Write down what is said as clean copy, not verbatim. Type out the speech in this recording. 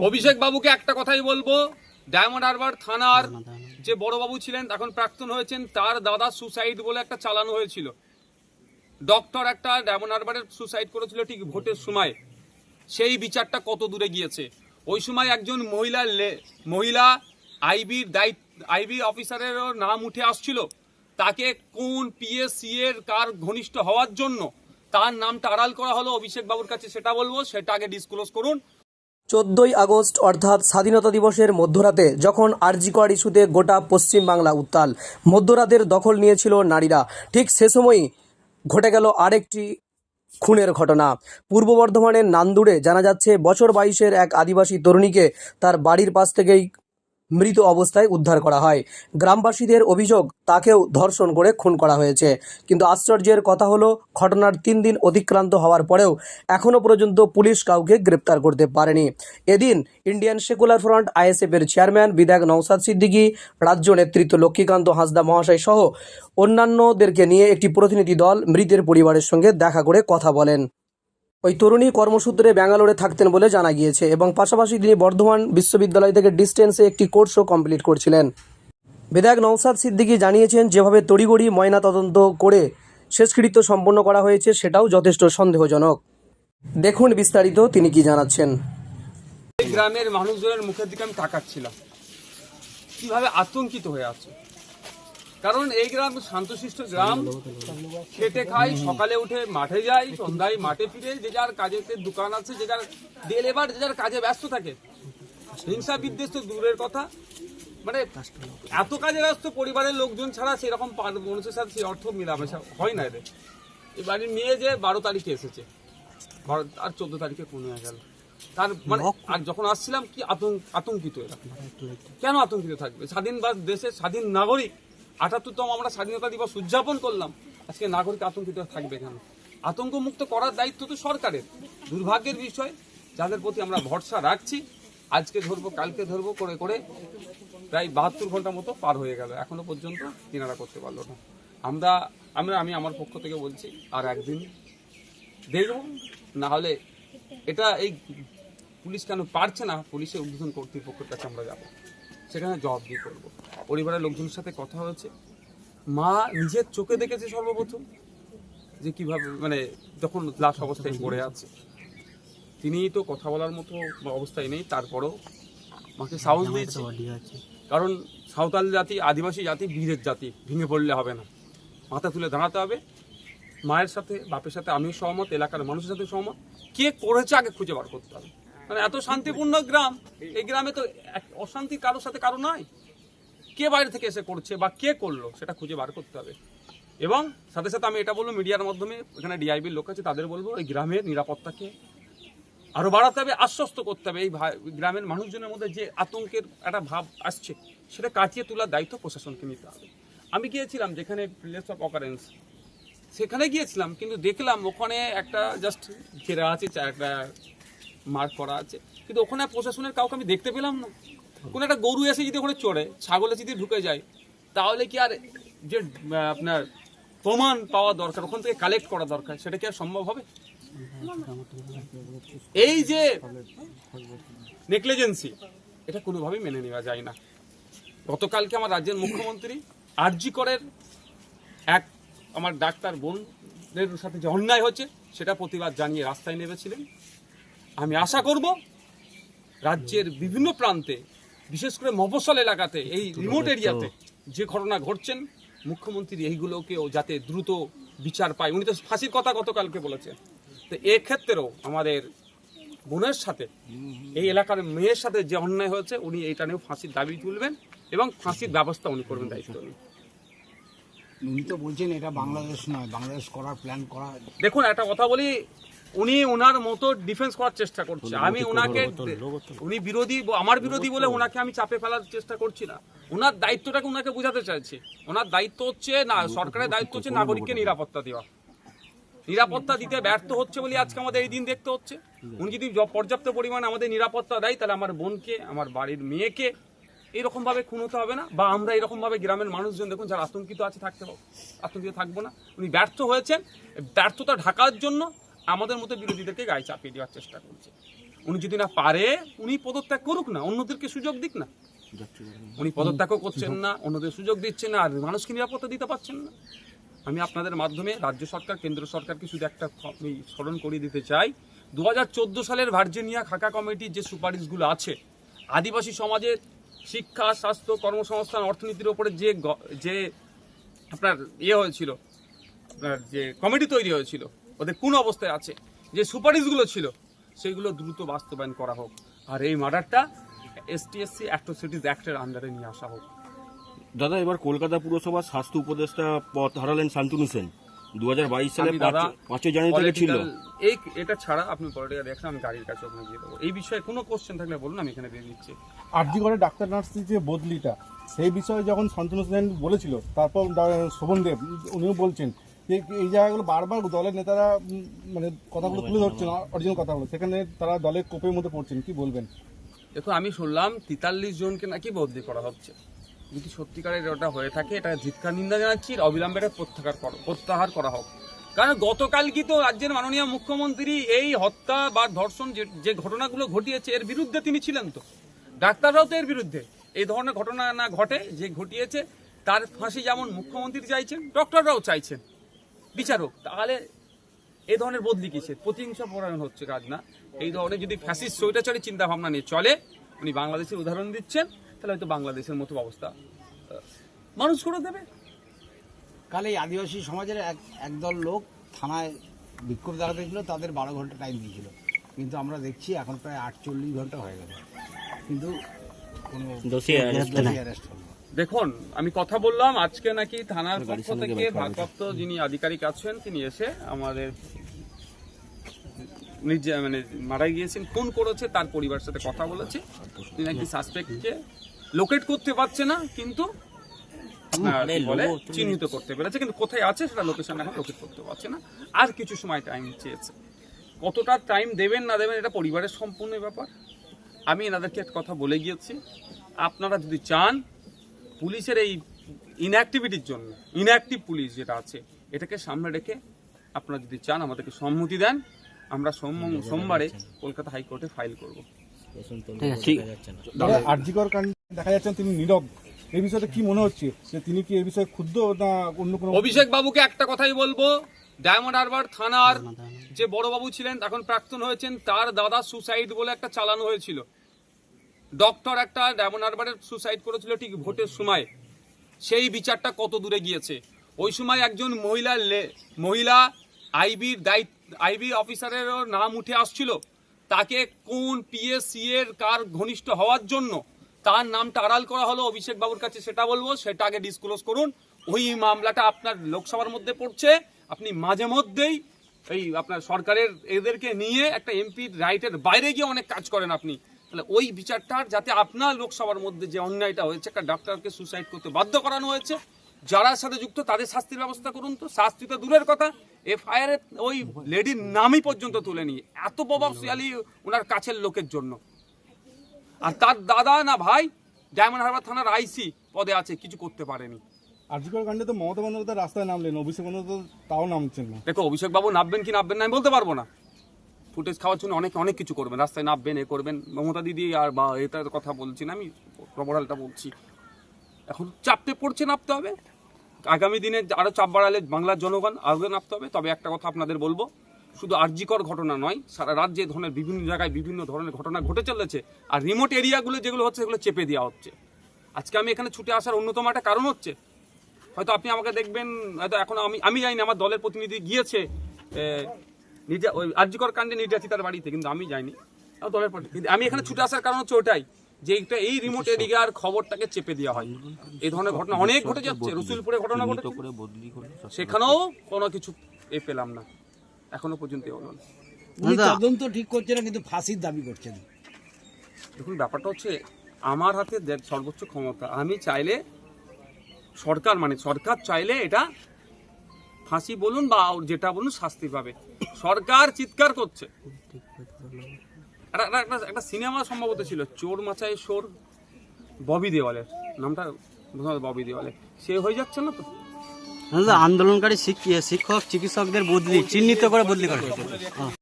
অভিষেক বাবুকে একটা কথাই বলবো, ডায়মন্ড হারবার থানার যে বড় বাবু ছিলেন, এখন প্রাক্তন হয়েছেন, তার দাদা সুসাইড বলে একটা চালানো হয়েছিল। ডক্টর একটা ডায়মন্ড হারবারের সুসাইড করেছিল ঠিক ভোটের সময়। সেই বিচারটা কত দূরে গিয়েছে? ওই সময় একজন মহিলা আইবি অফিসারের নাম উঠে আসছিল, তাকে কোন পিএসসি এর কার ঘনিষ্ঠ হওয়ার জন্য তার নামটা আড়াল করা হলো অভিষেক বাবুর কাছে, সেটা বলবো, সেটা আগে ডিসক্লোজ করুন। 14ই আগস্ট অর্থাৎ স্বাধীনতা দিবসের মধ্যরাতে যখন আরজি কর ইস্যুতে গোটা পশ্চিমবাংলা উত্তাল, মধ্যরাতের দখল নিয়েছিল নারীরা, ঠিক সে সময়ই ঘটে গেল আরেকটি খুনের ঘটনা। পূর্ব বর্ধমানের নান্দুরে জানা যাচ্ছে বছর 22-এর এক আদিবাসী তরুণীকে তার বাড়ির পাশ থেকেই মৃত অবস্থায় উদ্ধার করা হয়। গ্রামবাসীদের অভিযোগ তাকেও ধর্ষণ করে খুন করা হয়েছে। কিন্তু আশ্চর্যের কথা হলো, ঘটনার 3 দিন অতিক্রান্ত হওয়ার পরেও এখনও পর্যন্ত পুলিশ কাউকে গ্রেপ্তার করতে পারেনি। এদিন ইন্ডিয়ান সেকুলার ফ্রন্ট আইএসএফের চেয়ারম্যান বিধায়ক নওশাদ সিদ্দিকী, রাজ্য নেতৃত্ব লক্ষ্মীকান্ত হাঁসদা মহাশয় সহ অন্যান্যদেরকে নিয়ে একটি প্রতিনিধি দল মৃতের পরিবারের সঙ্গে দেখা করে কথা বলেন। ওই তরুণী কর্মসূত্রে ব্যাঙ্গালোরে থাকতেন বলে জানা গিয়েছে এবং পাশাপাশি তিনি বর্ধমান বিশ্ববিদ্যালয় থেকে ডিস্টেন্সে একটি কোর্সও কমপ্লিট করছিলেন। বিধায়ক নওশাদ সিদ্দিকী জানিয়েছেন, যেভাবে তড়িঘড়ি ময়নাতদন্ত করে শেষকৃত্য সম্পন্ন করা হয়েছে সেটাও যথেষ্ট সন্দেহজনক। দেখুন বিস্তারিত তিনি কি জানাচ্ছেন। এই গ্রামের মানুষজনের মুখের দিকে আমি তাকাচ্ছিলাম, কিভাবে আতঙ্কিত হয়ে আছে। কারণ এই গ্রাম শান্তশিষ্ট গ্রাম, খেটে খাই, সকালে উঠে মাঠে যাই, সন্ধ্যায় মাঠে ফিরে, যে যার কাজের দোকান আছে, যে যার ডে লেবার, যে যার কাজে ব্যস্ত থাকে। হিংসা বিদ্বেষ তো দূরের কথা, মানে এত কাজে ব্যস্ত পরিবারের লোকজন ছাড়া সেরকম মানুষের সাথে সেই অর্থ মিলামেশা হয় না এদের। এবারে মেয়ে যে 12 তারিখে এসেছে, আর 14 তারিখে খুন হয়ে গেল। তার মানে আর যখন আসছিলাম কি আতঙ্কিত এরা। কেন আতঙ্কিত থাকবে? স্বাধীন দেশের স্বাধীন নাগরিক, 78তম আমরা স্বাধীনতা দিবস উদযাপন করলাম, আজকে নাগরিক আতঙ্কিত থাকবে কেন? আতঙ্ক মুক্ত করার দায়িত্ব তো সরকারের। দুর্ভাগ্যের বিষয়, যাদের প্রতি আমরা ভরসা রাখছি, আজকে ধরবো কালকে ধরবো করে করে প্রায় 72 ঘন্টা মতো পার হয়ে গেল, এখনো পর্যন্ত কিনারা করতে পারলো না। আমি আমার পক্ষ থেকে বলছি, আর একদিন দেখব, না হলে এটা এই পুলিশ কেন পারছে না, পুলিশের ঊর্ধ্বতন কর্তৃপক্ষের কাছে আমরা যাব, সেখানে জবাবদিহি করব। পরিবারের লোকজনের সাথে কথা হয়েছে, মা নিজের চোখে দেখেছে সর্বপ্রথম যে কিভাবে, মানে যখন লাশ অবস্থায় পড়ে আছে, তিনি তো কথা বলার মতো অবস্থায় নেই, তারপরও মাকে সাহস দিয়েছে। কারণ সাঁওতাল জাতি, আদিবাসী জাতি, বীরের জাতি, ভেঙে পড়লে হবে না, মাথা তুলে দাঁড়াতে হবে। মায়ের সাথে, বাপের সাথে আমিও সহমত, এলাকার মানুষের সাথে সহমত। কে করেছে আগে খুঁজে বার করতে হবে। মানে এত শান্তিপূর্ণ গ্রাম, এই গ্রামে তো অশান্তি কারোর সাথে কারো নাই। কে বাইরে থেকে এসে করছে বা কে করলো সেটা খুঁজে বার করতে হবে। এবং সাথে সাথে আমি এটা বলবো, মিডিয়ার মাধ্যমে এখানে ডিআইবির লোক আছে, তাদের বলবো এই গ্রামের নিরাপত্তাকে আরো বাড়াতে হবে, আশ্বস্ত করতে হবে। এই গ্রামের মানুষজনের মধ্যে যে আতঙ্কের একটা ভাব আসছে, সেটা কাটিয়ে তোলার দায়িত্ব প্রশাসনকে নিতে হবে। আমি গিয়েছিলাম যেখানে প্লেস অফ অকারেন্স, সেখানে গিয়েছিলাম, কিন্তু দেখলাম ওখানে একটা জাস্ট ঘেরা আছে, একটা মার্ক করা আছে, কিন্তু ওখানে প্রশাসনের কাউকে আমি দেখতে পেলাম না। কোনো একটা গরু এসে যদি ওখানে চড়ে, ছাগল এসে যদি ঢুকে যায়, তাহলে কি আর যে আপনার প্রমাণ পাওয়া দরকার, ওখান থেকে কালেক্ট করা দরকার, সেটা কি আর সম্ভব হবে? এই যে নেগলিজেন্সি, এটা কোনোভাবেই মেনে নেওয়া যায় না। গতকালকে আমার রাজ্যের মুখ্যমন্ত্রী আরজি করের এক আমার ডাক্তার বোনদের সাথে যে অন্যায় হচ্ছে, সেটা প্রতিবাদ জানিয়ে রাস্তায় নেমেছিলেন। আমি আশা করব রাজ্যের বিভিন্ন প্রান্তে, বিশেষ করে মফস্বল এলাকাতে, এই রিমোট এরিয়াতে যে ঘটনা ঘটছেন, মুখ্যমন্ত্রী এইগুলোকেও যাতে দ্রুত বিচার পায়। উনি তো ফাঁসির কথা গতকালকে বলেছেন। তো এক্ষেত্রেও আমাদের বোনের সাথে, এই এলাকার মেয়ের সাথে যে অন্যায় হয়েছে, উনি এইটা নিয়েও ফাঁসির দাবি তুলবেন এবং ফাঁসির ব্যবস্থা উনি করবেন, দায়িত্ব নিন। উনি তো বলছেন এটা বাংলাদেশ নয়, বাংলাদেশ করার প্ল্যান করা। দেখুন একটা কথা বলি, উনি ওনার মতো ডিফেন্স করার চেষ্টা করছে। আমি ওনাকে, উনি বিরোধী, আমার বিরোধী বলে ওনাকে আমি চাপে ফেলার চেষ্টা করছি না। ওনার দায়িত্বটাকে ওনাকে বোঝাতে চাইছি। ওনার দায়িত্ব হচ্ছে না, সরকারের দায়িত্ব হচ্ছে নাগরিককে নিরাপত্তা দেওয়া। নিরাপত্তা দিতে ব্যর্থ হচ্ছে বলে আজকে আমাদের এই দিন দেখতে হচ্ছে। উনি যদি পর্যাপ্ত পরিমাণে আমাদের নিরাপত্তা দেয়, তাহলে আমার বোনকে, আমার বাড়ির মেয়েকে এইরকম ভাবে খুন হতে হবে না, বা আমরা এরকম ভাবে গ্রামের মানুষজন দেখুন যারা আতঙ্কিত আছে আতঙ্কিত থাকবো না। উনি ব্যর্থ হয়েছেন, ব্যর্থতা ঢাকার জন্য আমাদের মতো বিরোধীদেরকে গায়ে চাপিয়ে দেওয়ার চেষ্টা করছে। উনি যদি না পারে উনি পদত্যাগ করুক না, অন্যদেরকে সুযোগ দিক না। উনি পদত্যাগও করছেন না, অন্যদের সুযোগ দিচ্ছেন না, আর মানুষকে নিরাপত্তা দিতে পারছেন না। আমি আপনাদের মাধ্যমে রাজ্য সরকার কেন্দ্র সরকারকে শুধু একটা স্মরণ করিয়ে দিতে চাই, 2014 সালের ভার্জিনিয়া খাকা কমিটির যে সুপারিশগুলো আছে, আদিবাসী সমাজের শিক্ষা, স্বাস্থ্য, কর্মসংস্থান, অর্থনীতির ওপরে যে আপনার হয়েছিল, আপনার যে কমিটি তৈরি হয়েছিল, ওদের কোন অবস্থায় আছে, যে সুপারিশগুলো ছিল সেগুলো দ্রুত বাস্তবায়ন করা হোক। আর এই মার্ডারটা STSC অ্যাট্রোসিটিজ অ্যাক্টের আন্ডারে নিয়ে আসা হোক। দাদা, এবার কলকাতা পুরসভার স্বাস্থ্য উপদেষ্টা পদ হারালেন শান্তনু সেন। 2022 সালে দাদা 5 জানুয়ারি থেকে ছিল। এটা ছাড়া আপনি পলিটিক্যাল দেখেন, আমি গাড়ির কাছে ওখানে গিয়ে দেবো। এই বিষয়ে কোনো কোশ্চেন থাকলে বলুন, আমি এখানে দিয়ে দিচ্ছি। আরজি করে ডাক্তার নার্সের যে বদলিটা, সেই বিষয়ে যখন শান্তনু সেন বলেছিল, তারপর শোভনদেব উনিও বলছেন যে এই জায়গাগুলো বারবার দলের নেতারা মানে কথাগুলো তুলে ধরছেন, অরিজিনাল কথাগুলো, সেখানে তারা দলের কোপের মধ্যে পড়ছেন, কি বলবেন? দেখো, আমি শুনলাম 43 জনকে নাকি বদলি করা হচ্ছে। যদি সত্যিকারের ওটা হয়ে থাকে, এটা ধিক্কার নিন্দা জানাচ্ছি, অবিলম্বে এটা প্রত্যাহার করা হোক। কারণ গতকাল কি তো রাজ্যের মাননীয় মুখ্যমন্ত্রী এই হত্যা বা ধর্ষণ যে ঘটনাগুলো ঘটিয়েছে এর বিরুদ্ধে তিনি ছিলেন। তো ডাক্তাররাও তো এর বিরুদ্ধে, এই ধরনের ঘটনা না ঘটে, যে ঘটিয়েছে তার ফাঁসি যেমন মুখ্যমন্ত্রী চাইছেন, ডক্টররাও চাইছেন বিচারক। তাহলে এই ধরনের বদলি কিসের? প্রতিহিংসা পরায়ণ হচ্ছে কাজ না। এই ধরনের যদি ফ্যাসিস্ট স্বৈরাচারী চিন্তা ভাবনা নিয়ে চলে, উনি বাংলাদেশের উদাহরণ দিচ্ছেন, তাহলে হয়তো বাংলাদেশের মতো অবস্থা মানুষ করে দেবে। কাল এই আদিবাসী সমাজের একদল লোক থানায় বিক্ষোভ দেখাতে ছিল, তাদের 12 ঘন্টা টাইম দিয়েছিল, কিন্তু আমরা দেখছি এখন প্রায় 48 ঘন্টা হয়ে গেল, কিন্তু কোনো দোষী arrest অ্যারেস্ট হলো না। দেখুন, আমি কথা বললাম, আজকে নাকি থানার পক্ষ থেকে ভারপ্রাপ্ত যিনি আধিকারিক আছেন তিনি এসে আমাদের মানে মারা গিয়েছেন, ফোন করেছে, তার পরিবারের সাথে কথা বলেছে। তিনি নাকি সাসপেক্টকে লোকেট করতে পারছে না, কিন্তু বলে চিহ্নিত করতে পেরেছে, কিন্তু কোথায় আছে সেটা লোকেশন এখন লোকেট করতে পারছে না। আর কিছু সময় টাইম চেয়েছে। কতটা টাইম দেবেন না দেবেন এটা পরিবারের সম্পূর্ণ ব্যাপার। আমি এনাদেরকে একটা কথা বলে গিয়েছি, আপনারা যদি চান পুলিশের এই ইনঅ্যাক্টিভিটির জন্য, ইনঅ্যাক্টিভ পুলিশ যেটা আছে, এটাকে সামনে রেখে আপনারা যদি চান আমাদেরকে সম্মতি দেন, আমরা সোমবারে কলকাতা হাইকোর্টে ফাইল করব। আরজি কর কাণ্ডে দেখা যাচ্ছেন তিনি নীরব, এই বিষয়টা কি মনে হচ্ছে যে তিনি কি এই বিষয়ে ক্ষুব্ধ না অন্য কোনো? অভিষেক বাবুকে একটা কথাই বলবো, ডায়মন্ড হারবার থানার যে বড় বাবু ছিলেন, এখন প্রাক্তন হয়েছেন, তার দাদা সুসাইড বলে একটা চালানো হয়েছিল। ডক্টর একটা ডায়মন্ড হারবারের সুসাইড করেছিল ঠিক ভোটের সময়। সেই বিচারটা কত দূরে গিয়েছে? ওই সময় একজন মহিলা আইবি অফিসারেরও নাম উঠে আসছিল, তাকে কোন PSC এর কার ঘনিষ্ঠ হওয়ার জন্য তার নামটা আড়াল করা হলো অভিষেক বাবুর কাছে, সেটা বলবো, সেটা আগে ডিসক্লোজ করুন। ওই মামলাটা আপনার লোকসভার মধ্যে পড়ছে, আপনি মাঝে মধ্যেই এই আপনার সরকারের এদেরকে নিয়ে একটা এমপির রাইটের বাইরে গিয়ে অনেক কাজ করেন আপনি। তাহলে ওই বিচারটার যাতে আপনার লোকসভার মধ্যে যে অন্যায়টা হয়েছে, একটা ডাক্তারকে সুসাইড করতে বাধ্য করানো হয়েছে, যারা সাথে যুক্ত তাদের শাস্তির ব্যবস্থা করুন। তো শাস্তি তো দূরের কথা, FIR ওই লেডির নামই পর্যন্ত তুলে নিয়ে এত প্রভাবশালী ওনার কাছের লোকের জন্য। আর তার দাদা না ভাই ডায়মন্ড হারবার থানার IC পদে আছে, কিছু করতে পারেনি। আরজি কর কাণ্ডে তো মমতা বন্দ্যোপাধ্যায় রাস্তায় নামলেন, অভিষেক বন্দ্যোপাধ্যায় তাও নামছেন না। দেখো, অভিষেক বাবু নামবেন কি নামবেন না আমি বলতে পারবো না। ফুটেজ খাওয়ার জন্য অনেক কিছু করবেন, রাস্তায় নামবেন, এ করবেন। মমতা দিদি আর বা এটার কথা বলছি না, আমি প্রবরালটা বলছি। এখন চাপতে পড়ছে, নামতে হবে। আগামী দিনে আরো চাপ বাড়ালে বাংলার জনগণ আরো নামতে হবে। তবে একটা কথা আপনাদের বলবো, শুধু আরজিকর ঘটনা নয়, সারা রাজ্যে ধরনের বিভিন্ন জায়গায় বিভিন্ন ধরনের ঘটনা ঘটে চলেছে। আর রিমোট এরিয়াগুলো যেগুলো হচ্ছে সেগুলো চেপে দেওয়া হচ্ছে। আজকে আমি এখানে ছুটে আসার অন্যতম একটা কারণ হচ্ছে, হয়তো আপনি আমাকে দেখবেন, হয়তো এখন আমি যাইনি, আমার দলের প্রতিনিধি গিয়েছে ওই আরজিকর কাণ্ডে নির্যাতিতার বাড়িতে, কিন্তু আমি যাইনি, দলের প্রতিনিধি। আমি এখানে ছুটে আসার কারণ হচ্ছে ওটাই, যে এই রিমোট এরিয়ার খবরটাকে চেপে দেওয়া হয়। এই ধরনের ঘটনা অনেক ঘটে যাচ্ছে, রসুলপুরে ঘটনা ঘটে, সেখানেও কোনো কিছু পেলাম না এখনো পর্যন্ত। উনি তদন্ত ঠিক করছেন না, কিন্তু ফাঁসির দাবি করছেন। দেখুন, ব্যাপারটা হচ্ছে আমার হাতে সর্বোচ্চ ক্ষমতা। আমি চাইলে সরকার চাইলে এটা ফাঁসি বলুন বা যেটা বলুন শাস্তি পাবে। সরকার চিৎকার করছে। একটা সিনেমা সম্ভবত ছিল, চোর মাচায় সোর, ববি দেওয়ালের নামটা, ববি দেওয়ালে, সে হয়ে যাচ্ছে না তো। আন্দোলনকারী শিক্ষক চিকিৎসকদের বদলি চিহ্নিত করে বদলি করা হয়েছে।